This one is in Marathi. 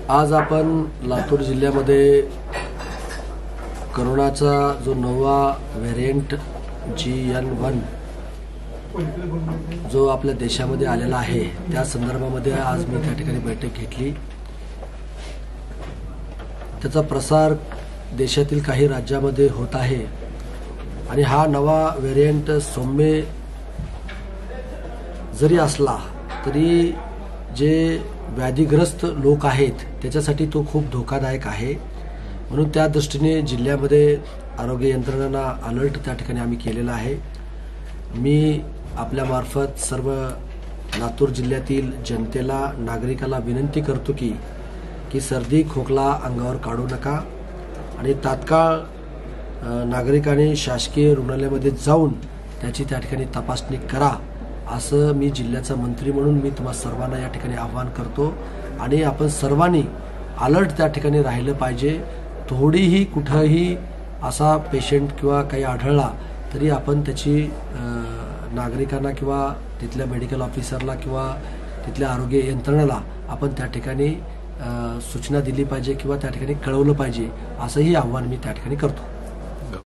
आज आपण लातूर जिल्ह्यामध्ये कोरोनाचा जो नवा व्हेरिएंट GN1 जो आपल्या देशामध्ये आलेला आहे त्या संदर्भामध्ये आज मी त्या ठिकाणी बैठक घेतली। त्याचा प्रसार देशातील काही राज्यांमध्ये होत आहे आणि हा नवा व्हेरिएंट सौम्य जरी असला तरी जे व्याधीग्रस्त लोक आहेत त्याच्यासाठी तो खूप धोकादायक आहे। म्हणून त्या दृष्टीने जिल्ह्यामध्ये आरोग्य यंत्रणांना अलर्ट त्या ठिकाणी आम्ही केलेला आहे। मी आपल्या मार्फत सर्व लातूर जिल्ह्यातील जनतेला नागरिकाला विनंती करतो की सर्दी खोकला अंगावर काढू नका आणि तात्काळ नागरिकांनी शासकीय रुग्णालयामध्ये जाऊन त्याची त्या ठिकाणी तपासणी करा असं मी जिल्ह्याचा मंत्री म्हणून मी तुम्हा सर्वांना या ठिकाणी आवाहन करतो। आणि आपण सर्वांनी अलर्ट त्या ठिकाणी राहिलं पाहिजे। थोडीही कुठेही असा पेशंट किंवा काही आढळला तरी आपण त्याची नागरिकांना किंवा तिथल्या मेडिकल ऑफिसरला किंवा तिथल्या आरोग्य यंत्रणेला आपण त्या ठिकाणी सूचना दिली पाहिजे किंवा त्या ठिकाणी कळवलं पाहिजे असंही आव्हान मी त्या ठिकाणी करतो।